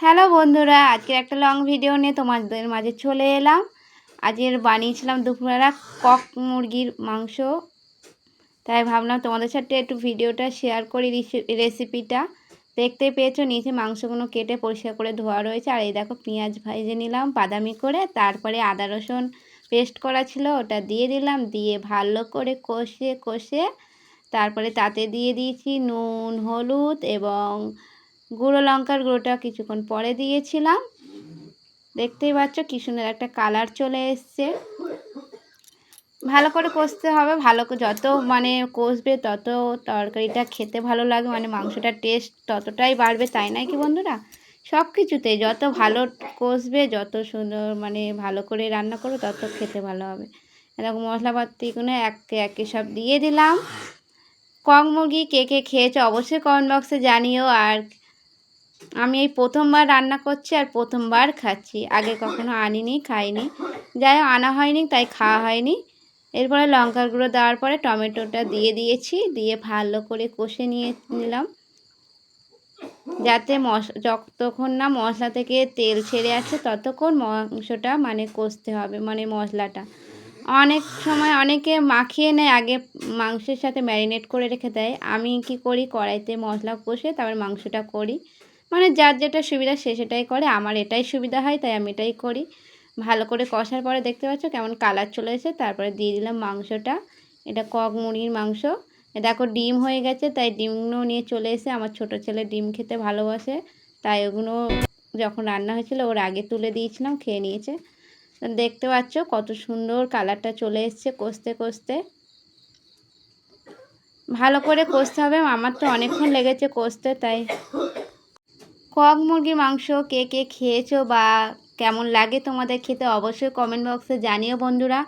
Hello বন্ধুরা, আজকের একটা লং ভিডিও নিয়ে তোমাদের মাঝে চলে এলাম। আজকের বানিয়েছিলাম দুপুরবেলা কক মুরগির মাংস, তাই ভাবলাম তোমাদের সাথে একটু ভিডিওটা শেয়ার করি। রেসিপিটা দেখতে পেয়েছো, নিচে মাংসগুলো কেটে পরিষ্কার করে ধোয়া রয়েছে। আর এই দেখো পেঁয়াজ ভেজে নিলাম বাদামি করে, তারপরে আদা রসুন পেস্ট করা ছিল ওটা দিয়ে দিলাম, দিয়ে ভালো করে কষে কষে তারপরে তাতে দিয়ে দিয়েছি নুন, হলুদ এবং গুঁড়ো লঙ্কার গুঁড়োটা কিছুক্ষণ পরে দিয়েছিলাম। দেখতেই পাচ্ছ কি সুন্দর একটা কালার চলে এসছে। ভালো করে কষতে হবে, ভালো যত কষবে তত তরকারিটা খেতে ভালো লাগবে, মাংসটার টেস্ট ততটাই বাড়বে, তাই নয় কি বন্ধুরা? সব কিছুতে যত ভালো কষবে, যত সুন্দর ভালো করে রান্না করবে, তত খেতে ভালো হবে। এরকম মশলাপাতিগুলো একে একে সব দিয়ে দিলাম। কক মুরগি কে কে খেয়েছো অবশ্যই কমেন্ট বক্সে জানিও। আর আমি এই প্রথমবার রান্না করছি আর প্রথমবার খাচ্ছি, আগে কখনো আনিনি, খাইনি। যাই হোক, আনা হয়নি তাই খাওয়া হয়নি। এরপরে লঙ্কার গুঁড়ো দেওয়ার পরে টমেটোটা দিয়ে দিয়েছি, দিয়ে ভালো করে কষে নিলাম, যাতে যতক্ষণ না মশলা থেকে তেল ছেড়ে আসছে ততক্ষণ মাংসটা কষতে হবে, মশলাটা। অনেক সময় অনেকে মাখিয়ে নেয়, আগে মাংসের সাথে ম্যারিনেট করে রেখে দেয়। আমি কি করি, কড়াইতে মশলা কষে তারপর মাংসটা করি। যার যেটা সুবিধা সে সেটাই করে, আমার এটাই সুবিধা হয় তাই আমি এটাই করি। ভালো করে কষার পরে দেখতে পাচ্ছ কেমন কালার চলে এসেছে, তারপরে দিয়ে দিলাম মাংসটা। এটা কক মুরগির মাংস। দেখো ডিম হয়ে গেছে, তাই ডিমগুলো নিয়ে চলে এসে, আমার ছোট ছেলে ডিম খেতে ভালোবাসে, তাই ওগুলো যখন রান্না হয়েছিল ওর আগে তুলে দিয়েছিলাম, খেয়ে নিয়েছে। দেখতে পাচ্ছ কত সুন্দর কালারটা চলে এসছে কষতে কষতে। ভালো করে কষতে হবে, আমার তো অনেকক্ষণ লেগেছে কষতে। তাই কক মুরগির মাংস কে কে খেয়েছো বা কেমন লাগে তোমাদের খেতে অবশ্যই কমেন্ট বক্সে জানিও বন্ধুরা।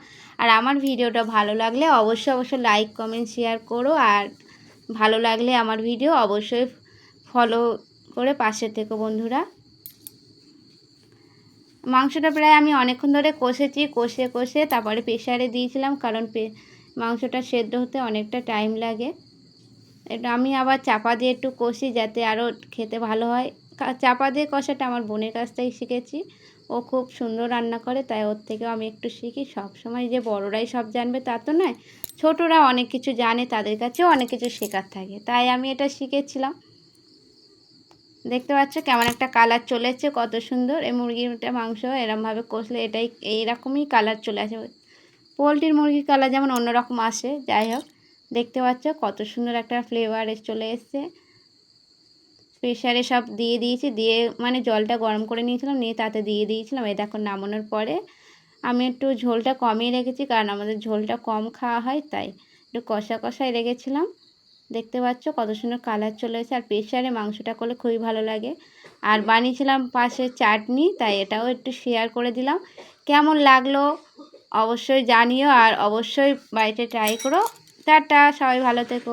আর আমার ভিডিওটা ভালো লাগলে অবশ্যই লাইক কমেন্ট শেয়ার করো। আর ভালো লাগলে আমার ভিডিও অবশ্যই ফলো করে পাশে থেকো বন্ধুরা। মাংসটা প্রায় আমি অনেকক্ষণ ধরে কষেছি, কষে কষে তারপরে প্রেশারে দিয়েছিলাম, কারণ মাংসটা সেদ্ধ হতে অনেকটা টাইম লাগে। এটা আমি আবার চাপা দিয়ে একটু কষি যাতে আরও খেতে ভালো হয়। চাপা দিয়ে কষাটা আমার বোনের কাছ থেকে শিখেছি, ও খুব সুন্দর রান্না করে, তাই ওর থেকেও আমি একটু শিখি। সব সময় যে বড়রাই সব জানবে তা তো নয়, ছোটরা অনেক কিছু জানে, তাদের কাছেও অনেক কিছু শেখার থাকে, তাই আমি এটা শিখেছিলাম। দেখতে পাচ্ছ কেমন একটা কালার চলে এসেছে, কত সুন্দর। এই মুরগিটা মাংস এরমভাবে কষলে এইরকমই কালার চলে আসে। পোলট্রির মুরগির কালার যেমন অন্যরকম আসে, যাই হোক দেখতে পাচ্ছ কত সুন্দর একটা ফ্লেভার চলে এসছে। প্রেশারে সব দিয়ে দিয়েছি, দিয়ে জলটা গরম করে নিয়েছিলাম, নিয়ে তাতে দিয়ে দিয়েছিলাম। এই দেখো নামানোর পরে আমি একটু ঝোলটা কমিয়ে রেখেছি, কারণ আমাদের ঝোলটা কম খাওয়া হয়, তাই একটু কষা কষায় রেখেছিলাম। দেখতে পাচ্ছ কত সুন্দর কালার চলে এসেছে। আর প্রেশারে মাংসটা করলে খুবই ভালো লাগে। আর বানিয়েছিলাম পাশে চাটনি, তাই এটাও একটু শেয়ার করে দিলাম। কেমন লাগলো অবশ্যই জানিও, আর অবশ্যই বাড়িতে ট্রাই করো। টাটা, সবাই ভালো থেকো।